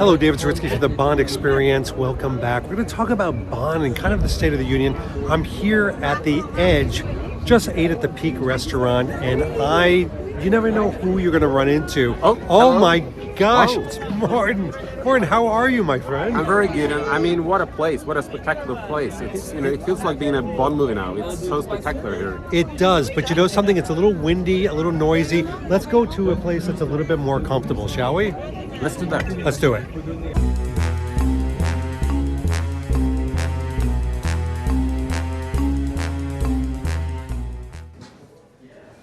Hello, David Zaritsky for the Bond Experience. Welcome back. We're going to talk about Bond and kind of the State of the Union. I'm here at the Edge, just ate at the Peak restaurant, and you never know who you're going to run into. Oh, Oh hello. my gosh, Oh. it's Martin. Martin, how are you, my friend? I'm very good, and I mean, what a place! What a spectacular place! It's it feels like being a Bond movie now. It's so spectacular here. It does, but you know something? It's a little windy, a little noisy. Let's go to a place that's a little bit more comfortable, shall we? Let's do that. Let's do it.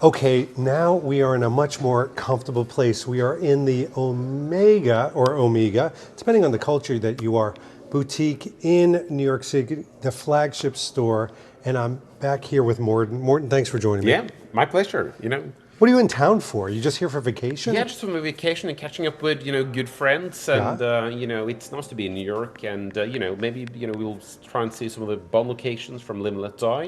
Okay, now we are in a much more comfortable place. We are in the Omega, depending on the culture that you are, boutique in New York City, the flagship store. And I'm back here with Morten. Morten, thanks for joining me. Yeah, my pleasure. What are you in town for? Are you just here for vacation? Yeah, just on a vacation and catching up with good friends, and it's nice to be in New York, and maybe we'll try and see some of the Bond locations from Live and Let Die.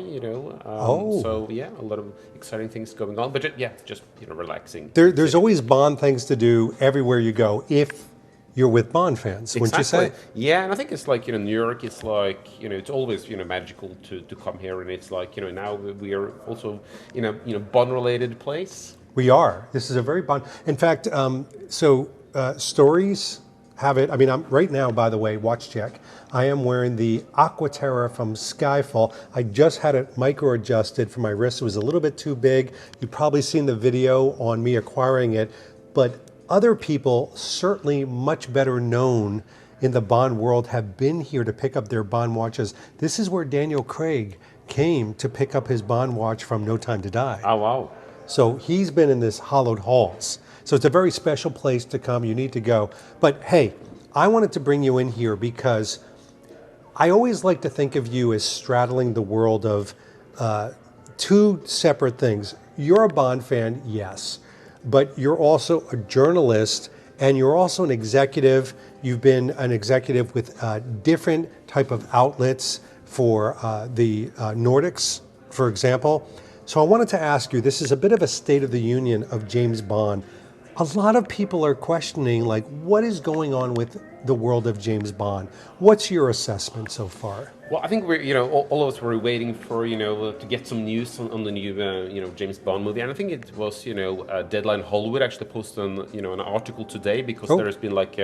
So yeah, a lot of exciting things going on, but just relaxing. There's always Bond things to do everywhere you go if you're with Bond fans, wouldn't you say? Yeah, and I think it's like, New York, it's like, it's always, magical to come here, and it's like, now we are also, Bond-related place. We are. This is a very Bond. In fact, stories have it. I mean, I'm right now, by the way, watch check. I am wearing the Aquaterra from Skyfall. I just had it micro-adjusted for my wrist. It was a little bit too big. You've probably seen the video on me acquiring it, but other people, certainly much better known in the Bond world, have been here to pick up their Bond watches. This is where Daniel Craig came to pick up his Bond watch from No Time to Die. Oh, wow. So he's been in this hallowed halls. So it's a very special place to come. You need to go. But hey, I wanted to bring you in here because I always like to think of you as straddling the world of two separate things. You're a Bond fan, yes, but you're also a journalist and you're also an executive. You've been an executive with different type of outlets for the Nordics, for example. So I wanted to ask you, this is a bit of a state of the union of James Bond. A lot of people are questioning, like, what is going on with the world of James Bond? What's your assessment so far? Well, I think we're, all of us were waiting for, to get some news on the new, James Bond movie. And I think it was, Deadline Hollywood actually posted an article today because there has been like,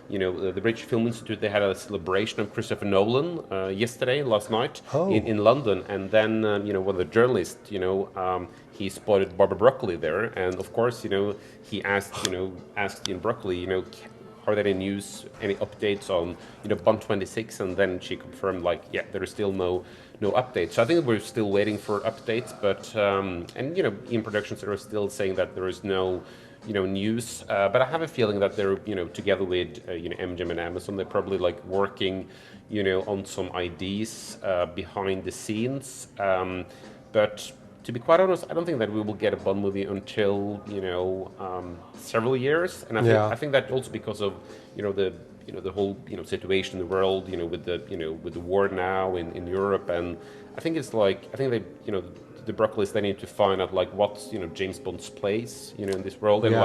the British Film Institute, they had a celebration of Christopher Nolan last night in London. And then, one of the journalists, he spotted Barbara Broccoli there. And of course, he asked Ian Broccoli, are there any news, any updates on, Bond 26? And then she confirmed, like, yeah, there is still no updates. So I think we're still waiting for updates. But in productions, they're still saying that there is no, news. But I have a feeling that they're, together with, MGM and Amazon, they're probably like working, on some ideas behind the scenes. But to be quite honest, I don't think that we will get a Bond movie until several years, and I think that also because of the whole situation in the world, with the war now in Europe, and I think they the Broccoli's, they need to find out like what's James Bond's place in this world, and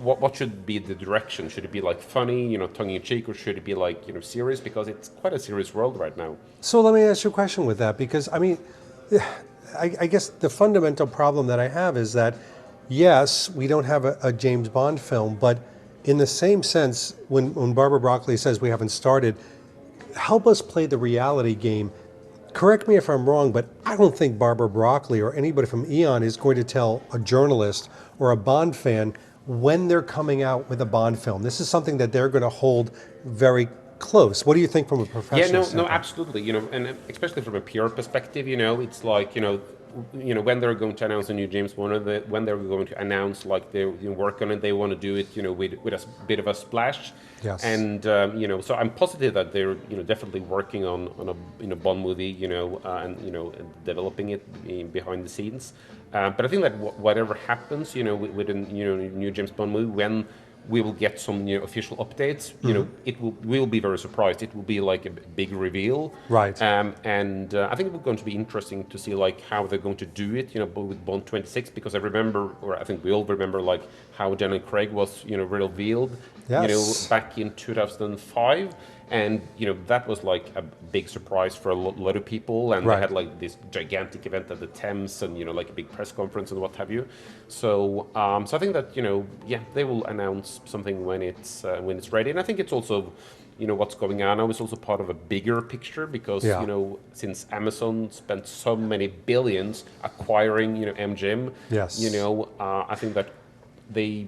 what should be the direction? Should it be like funny, tongue in cheek, or should it be like serious? Because it's quite a serious world right now. So let me ask you a question with that, because I mean, I guess the fundamental problem that I have is that, yes, we don't have a James Bond film, but in the same sense, when Barbara Broccoli says we haven't started, help us play the reality game. Correct me if I'm wrong, but I don't think Barbara Broccoli or anybody from Eon is going to tell a journalist or a Bond fan when they're coming out with a Bond film. This is something that they're going to hold very close. What do you think from a professional standpoint? No, absolutely. And especially from a PR perspective, it's like, when they're going to announce a new James Bond, when they're going to announce like they're work on it, they want to do it, with a bit of a splash. Yes. And so I'm positive that they're definitely working on a Bond movie, and developing it behind the scenes. But I think that whatever happens, with a new James Bond movie, when we will get some official updates. We'll be very surprised. It will be like a big reveal, right? And I think it's going to be interesting to see like how they're going to do it. With Bond 26, because I remember, or I think we all remember, like how Daniel Craig was revealed, Yes. back in 2005. And, that was like a big surprise for a lot of people. And they Right. had like this gigantic event at the Thames and, like a big press conference and what have you. So I think that, yeah, they will announce something when it's ready. And I think it's also, what's going on now is also part of a bigger picture because, Yeah. since Amazon spent so many billions acquiring, MGM, Yes. I think that they,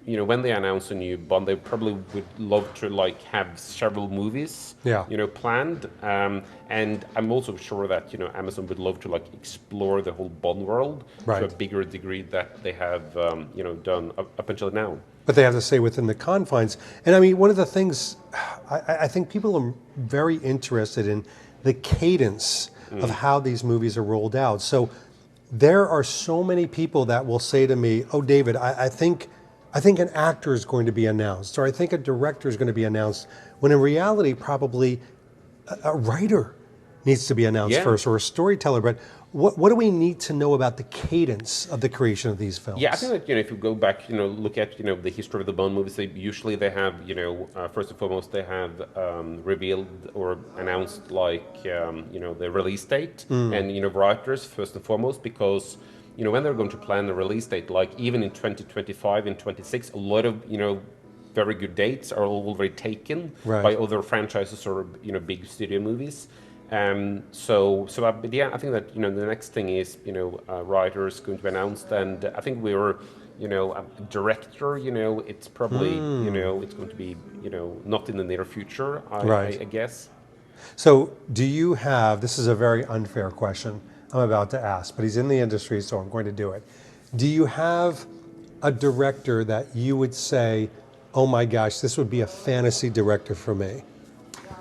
when they announce a new Bond, they probably would love to like have several movies, Yeah. planned. And I'm also sure that Amazon would love to like explore the whole Bond world to a Right. bigger degree that they have, done up until now. But they have to stay within the confines. And I mean, one of the things I think people are very interested in the cadence of how these movies are rolled out. So there are so many people that will say to me, "Oh, David, I think an actor is going to be announced, or I think a director is going to be announced," when in reality, probably a writer needs to be announced Yeah. first, or a storyteller. But what do we need to know about the cadence of the creation of these Yeah, I think films? that if you go back, look at the history of the Bond movies. They have first and foremost they have revealed or announced like the release date and writers first and foremost because when they're going to plan the release date, like even in 2025 and 26, a lot of very good dates are already taken Right. by other franchises or big studio movies. But yeah, I think that the next thing is writers going to be announced, and I think we were a director. It's probably it's going to be not in the near future. Right. I guess. So, do you have, this is a very unfair question I'm about to ask, but he's in the industry, so I'm going to do it. Do you have a director that you would say, "Oh my gosh, this would be a fantasy director for me"?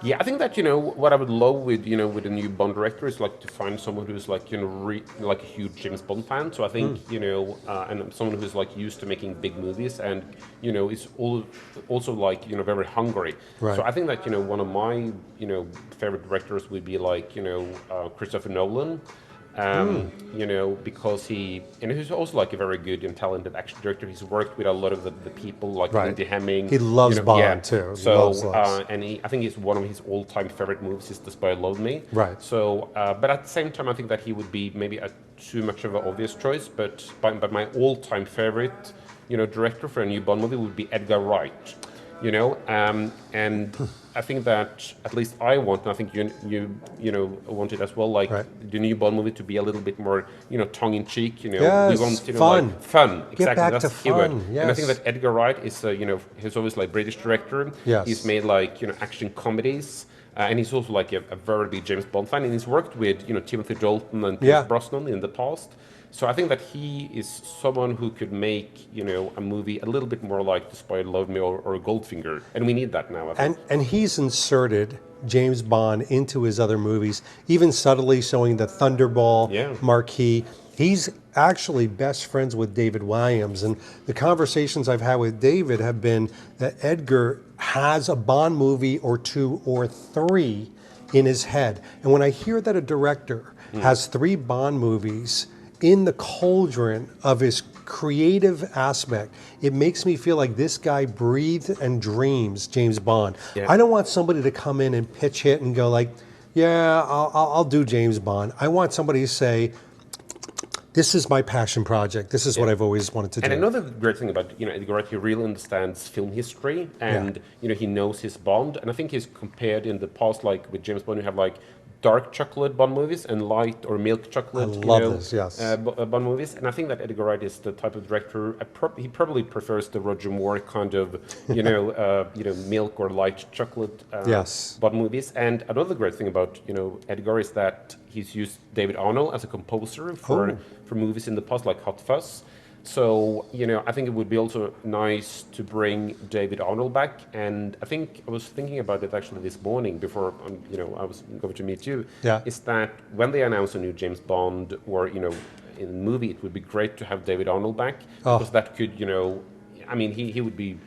Yeah, I think that what I would love with with a new Bond director is like to find someone who's like like a huge James Bond fan. So I think and someone who's like used to making big movies and is also like very hungry. So Right. I think that one of my favorite directors would be like Christopher Nolan. Because he's also like a very good and talented action director. He's worked with a lot of the people like Right. Andy Hemming. He loves Yeah. Bond too. So Loves. and I think he's one of his all-time favorite movies is The Spy Who Loved Me. Right. So, but at the same time, I think that he would be maybe a too much of an obvious choice. But my all-time favorite, director for a new Bond movie would be Edgar Wright. And I think that at least I want, and I think you want it as well, like Right. the new Bond movie to be a little bit more tongue in cheek. We Yes, want fun. like fun. Get Exactly, back that's to the keyword. fun, And I think yes. that Edgar Wright is he's always like British director. Yes. He's made like action comedies. And he's also like a very big James Bond fan, and he's worked with Timothy Dalton and Pierce Yeah. Brosnan in the past. So I think that he is someone who could make a movie a little bit more like The Spy Who Loved Me or Goldfinger, and we need that now. I think. And he's inserted James Bond into his other movies, even subtly showing the Thunderball Yeah. marquee. He's actually best friends with David Williams, and the conversations I've had with David have been that Edgar has a Bond movie or two or three in his head. And when I hear that a director has three Bond movies in the cauldron of his creative aspect, it makes me feel like this guy breathes and dreams James Bond. Yeah. I don't want somebody to come in and pitch hit and go like, "Yeah, I'll do James Bond." I want somebody to say, "This is my passion project. This is what I've always wanted to do." And another great thing about Edgar Wright, he really understands film history, and he knows his Bond. And I think he's compared in the past, like with James Bond, you have like dark chocolate Bond movies and light or milk chocolate, love this, yes. Bond movies. And I think that Edgar Wright is the type of director. He probably prefers the Roger Moore kind of, milk or light chocolate Yes. Bond movies. And another great thing about Edgar is that he's used David Arnold as a composer for movies in the past, like Hot Fuzz. So, I think it would be also nice to bring David Arnold back. And I think I was thinking about it actually this morning before, I was going to meet you. Yeah. Is that when they announce a new James Bond or, in a movie, it would be great to have David Arnold back. Because that could, he would be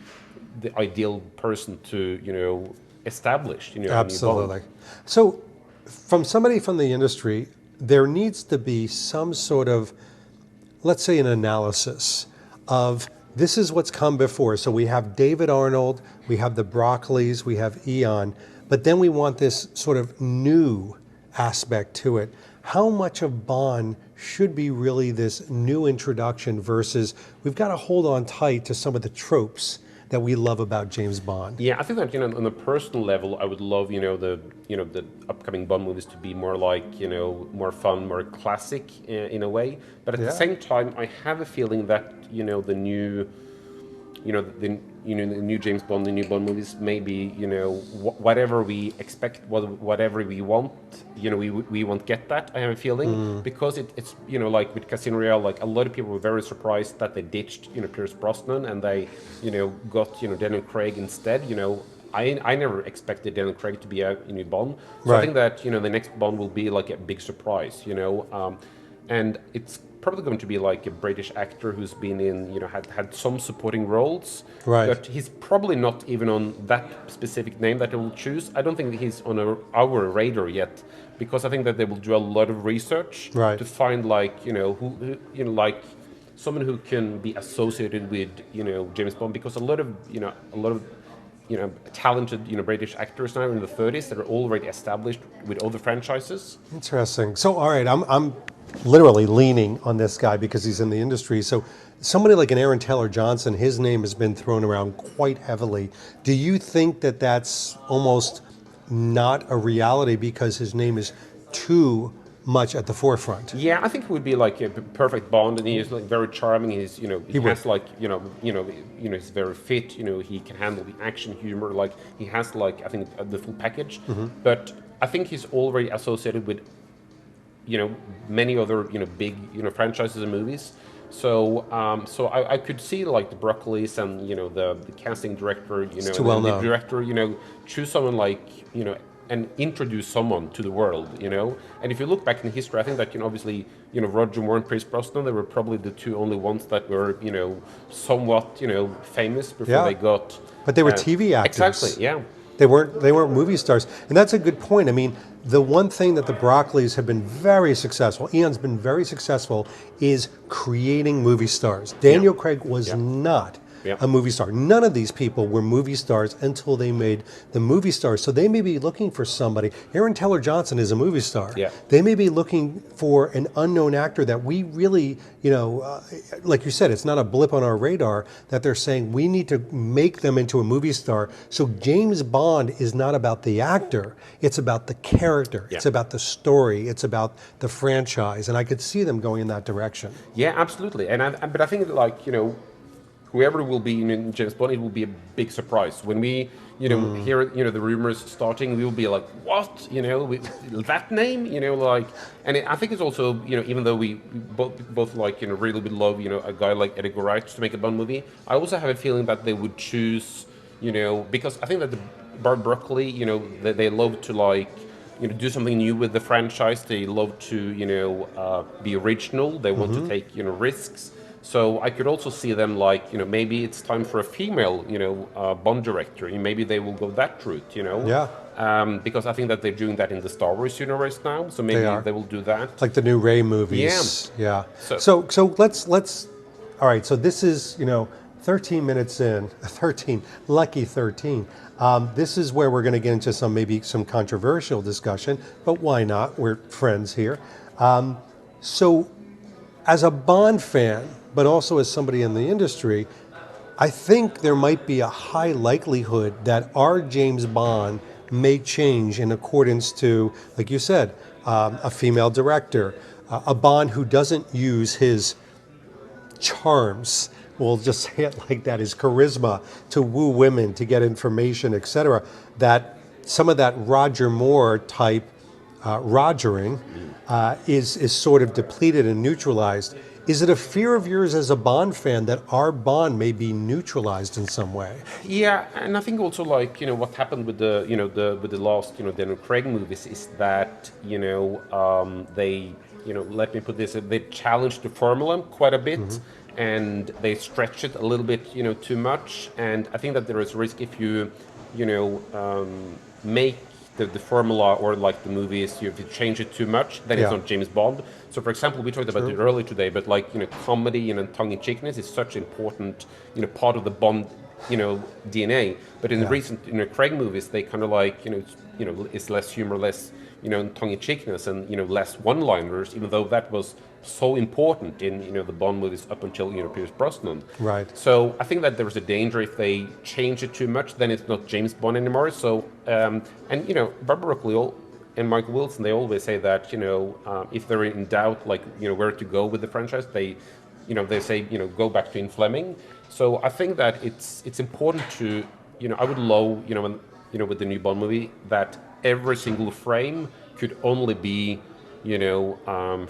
the ideal person to, establish, a new Bond. Absolutely. So, from somebody from the industry, there needs to be some sort of, let's say, an analysis of this is what's come before. So we have David Arnold, we have the Broccoli's, we have Eon, but then we want this sort of new aspect to it. How much of Bond should be really this new introduction versus we've got to hold on tight to some of the tropes that we love about James Bond? Yeah, I think that on a personal level, I would love the upcoming Bond movies to be more like more fun, more classic in a way. But at the same time, I have a feeling that the new the new James Bond, the new Bond movies, maybe whatever we expect, whatever we want, we won't get that. I have a feeling because it's like with Casino Royale, like a lot of people were very surprised that they ditched Pierce Brosnan and they got Daniel Craig instead. I never expected Daniel Craig to be a new Bond, so I think that the next Bond will be like a big surprise. And it's probably going to be like a British actor who's been in, had some supporting roles. Right. But he's probably not even on that specific name that they will choose. I don't think that he's on our radar yet, because I think that they will do a lot of research to find like, who like someone who can be associated with, James Bond, because a lot of talented, British actors now in the 30s that are already established with other franchises. Interesting. So, all right, I'm literally leaning on this guy because he's in the industry. So, somebody like an Aaron Taylor Johnson, his name has been thrown around quite heavily. Do you think that that's almost not a reality because his name is too much at the forefront? Yeah, I think it would be like a perfect Bond, and he is like very charming. He's he has like he's very fit. He can handle the action, humor. Like he has like I think the full package. But I think he's already associated with many other big franchises and movies. So I could see like the Broccoli's and the casting director It's too well known. the director choose someone like and introduce someone to the world, And if you look back in history, I think that obviously Roger Moore and Pierce Brosnan, they were probably the two only ones that were somewhat famous before they got. But they were TV actors. Exactly. Yeah. They weren't movie stars, and that's a good point. I mean, the one thing that the Broccoli's have been very successful, Eon's been very successful, is creating movie stars. Daniel Craig was not a movie star. None of these people were movie stars until they made the movie stars. So they may be looking for somebody. Aaron Taylor Johnson is a movie star. Yeah. They may be looking for an unknown actor that we really, like you said, it's not a blip on our radar, that they're saying we need to make them into a movie star. So James Bond is not about the actor. It's about the character. It's about the story. It's about the franchise. And I could see them going in that direction. Yeah, absolutely. But I think like, whoever will be in James Bond, it will be a big surprise when we, hear the rumors starting. We will be like, what, that name, and I think it's also, even though we both like, really would love, a guy like Edgar Wright to make a Bond movie. I also have a feeling that they would choose, because I think that the Broccoli, they love to like. Do something new with the franchise. They love to, be original. They want to take, risks. So I could also see them like, maybe it's time for a female, Bond director. Maybe they will go that route, because I think that they're doing that in the Star Wars universe now. So maybe they will do that. Like the new Rey movies. Yeah. So let's. All right. So this is 13 minutes in, 13 lucky 13. This is where we're going to get into some controversial discussion, but why not? We're friends here. So as a Bond fan, but also as somebody in the industry, I think there might be a high likelihood that our James Bond may change in accordance to, like you said, a female director, a Bond who doesn't use his charms, we'll just say it like that, his charisma to woo women, to get information, etc. That some of that Roger Moore type rogering is sort of depleted and neutralized. Is it a fear of yours as a Bond fan that our Bond may be neutralized in some way? Yeah, and I think also like what happened with the with the last Daniel Craig movies is that they let me put this, they challenged the formula quite a bit, and they stretched it a little bit too much. And I think that there is risk if you make the formula or like the movies, if you change it too much, then it's Yeah. not James Bond. So, for example, we talked about it earlier today, but like comedy and tongue-in-cheekness is such an important part of the Bond DNA. But in the Yeah. recent Craig movies, they kind of like it's less humor, less tongue-in-cheekness, and less one-liners, even though that was so important in the Bond movies up until Pierce Brosnan. Right. So I think that there's a danger if they change it too much, then it's not James Bond anymore. So and Barbara Broccoli and Michael Wilson, they always say that if they're in doubt, like where to go with the franchise, they say go back to Ian Fleming. So I think that it's important to I would love when, with the new Bond movie that every single frame could only be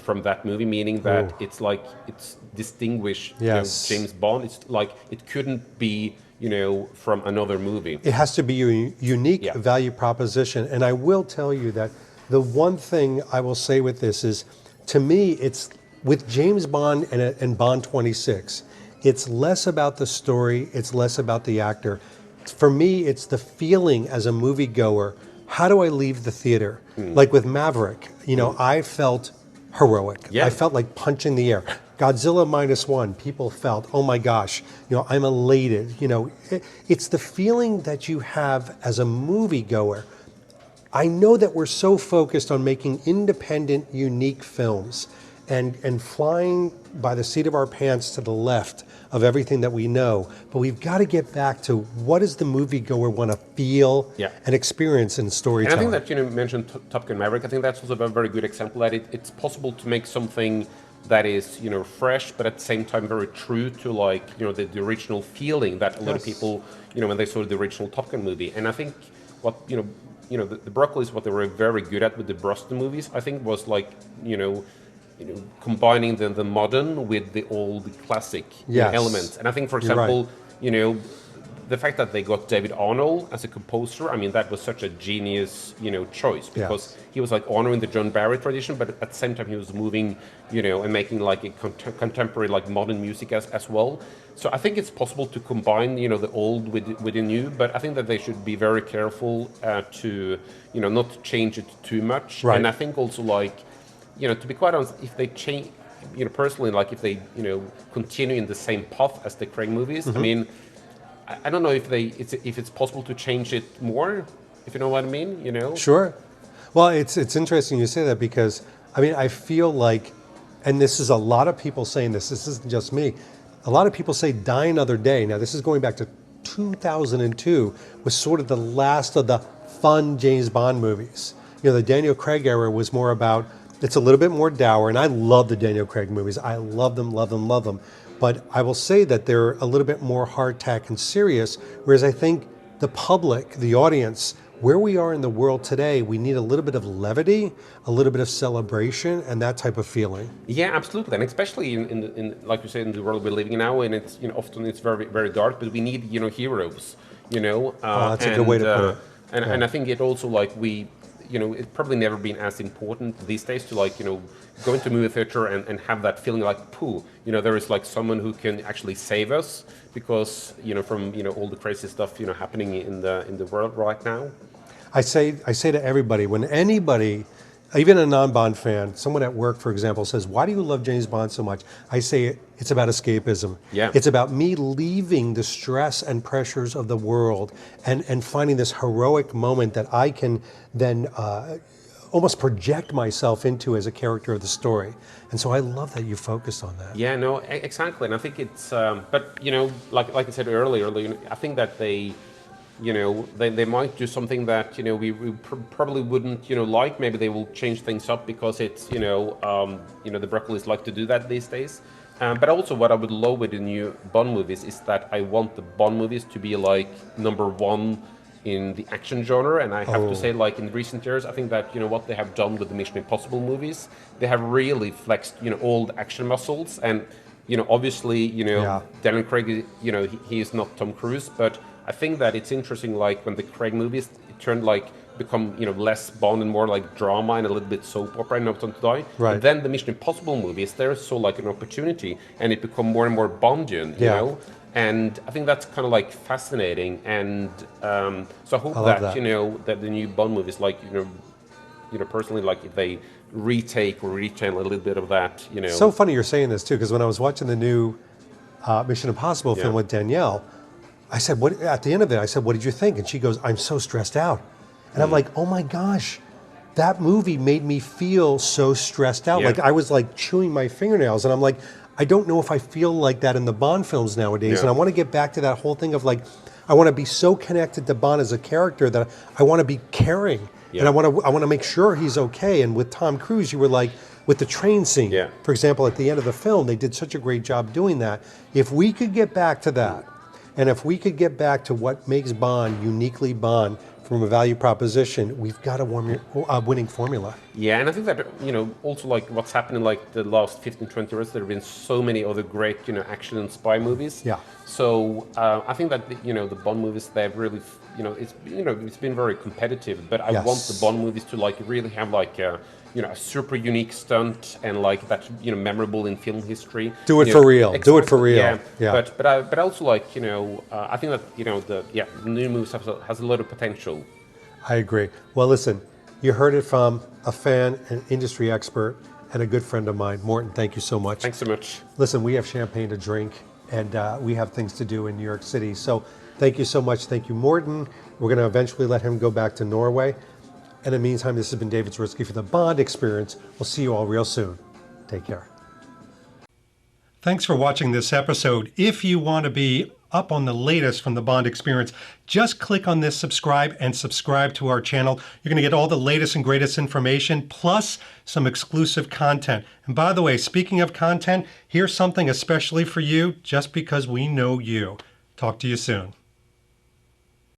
from that movie, meaning that it's distinguished Yes. James Bond. It's like it couldn't be from another movie. It has to be a unique Yeah. value proposition. And I will tell you that the one thing I will say with this is, to me, it's with James Bond and Bond 26, it's less about the story, it's less about the actor. For me, it's the feeling as a moviegoer. How do I leave the theater? Like with Maverick, I felt heroic. Yeah. I felt like punching the air. Godzilla -1, people felt, oh my gosh, I'm elated. It's the feeling that you have as a moviegoer. I know that we're so focused on making independent, unique films and flying by the seat of our pants to the left of everything that we know, but we've got to get back to what does the moviegoer want to feel Yeah. and experience in And I storytelling. think that you mentioned Top Gun Maverick. I think that's also a very good example that it's possible to make something that is fresh, but at the same time very true to like the original feeling that a lot of Yes. people when they saw the original Top Gun movie. And I think what the Broccoli's what they were very good at with the Brosnan movies. I think was like combining the modern with the old classic Yes. elements. And I think, for You're right. example, the fact that they got David Arnold as a composer, I mean, that was such a genius, choice because Yes. he was like honoring the John Barry tradition, but at the same time he was moving, and making like a contemporary, like modern music as well. So I think it's possible to combine, the old with the new, but I think that they should be very careful to, not change it too much. Right. And I think also like, to be quite honest, if they change, personally, like if they, continue in the same path as the Craig movies, I mean, I don't know if it's possible to change it more, if you know what I mean, Sure. Well, it's interesting you say that because, I mean, I feel like, and this is a lot of people saying this isn't just me, a lot of people say Die Another Day. Now, this is going back to 2002, was sort of the last of the fun James Bond movies. The Daniel Craig era was more about, it's a little bit more dour, and I love the Daniel Craig movies. I love them, love them, love them. But I will say that they're a little bit more hardtack and serious, whereas I think the public, the audience, where we are in the world today, we need a little bit of levity, a little bit of celebration, and that type of feeling. Yeah, absolutely, and especially in like you said, in the world we're living in now, and it's often it's very very dark, but we need heroes, That's a good way to put it. And I think it also like we. It's probably never been as important these days to like, go into a movie theater and have that feeling like, pooh, there is like someone who can actually save us because, from, all the crazy stuff, happening in the world right now. I say to everybody, when anybody, even a non-Bond fan, someone at work, for example, says, why do you love James Bond so much? I say it's about escapism. Yeah. It's about me leaving the stress and pressures of the world and finding this heroic moment that I can then almost project myself into as a character of the story. And so I love that you focused on that. Yeah, no, exactly. And I think it's, but, like I said earlier, I think that they might do something that we probably wouldn't like. Maybe they will change things up because it's the Broccoli's like to do that these days. But also, what I would love with the new Bond movies is that I want the Bond movies to be like #1 in the action genre. And I have to say, like in recent years, I think that what they have done with the Mission Impossible movies, they have really flexed all the action muscles. And obviously, Yeah. Daniel Craig, he is not Tom Cruise, but I think that it's interesting, like when the Craig movies turned become less Bond and more like drama and a little bit soap opera and No Time to Die. Right. And then the Mission Impossible movies, they're so like an opportunity, and it become more and more Bondian, Yeah. And I think that's kind of like fascinating. And so I hope I love that that. that the new Bond movies, like personally, like if they retake or rechannel a little bit of that, So funny you're saying this too, because when I was watching the new Mission Impossible yeah, film with Danielle, I said, "What?" At the end of it, I said, "What did you think?" And she goes, "I'm so stressed out," and I'm like, "Oh my gosh." That movie made me feel so stressed out. yeah, Like I was like chewing my fingernails, and I'm like, I don't know if I feel like that in the Bond films nowadays. yeah, And I want to get back to that whole thing of like, I want to be so connected to Bond as a character that I want to be caring, and yeah, I want to make sure he's okay. And with Tom Cruise, you were like with the train scene, yeah. for example, at the end of the film, they did such a great job doing that. If we could get back to that, and if we could get back to what makes Bond uniquely Bond from a value proposition, we've got a winning formula. Yeah, and I think that also like what's happening like the last 15, 20 years, there have been so many other great action and spy movies. Yeah. So I think that the Bond movies, they've really it's been very competitive. But I want the Yes. Bond movies to like really have like a super unique stunt and like that memorable in film history. Do it for real. Do it for Exactly, real. yeah. Yeah. But also like I think that the new movies has a lot of potential. I agree. Well, listen, you heard it from a fan, an industry expert, and a good friend of mine. Morton, thank you so much. Thanks so much. Listen, we have champagne to drink, and we have things to do in New York City. So thank you so much. Thank you, Morton. We're going to eventually let him go back to Norway. And in the meantime, this has been David Zwirsky for the Bond Experience. We'll see you all real soon. Take care. Thanks for watching this episode. If you want to be up on the latest from the Bond Experience, just click on this subscribe and subscribe to our channel. You're going to get all the latest and greatest information, plus some exclusive content. And by the way, speaking of content, here's something especially for you, just because we know you. Talk to you soon.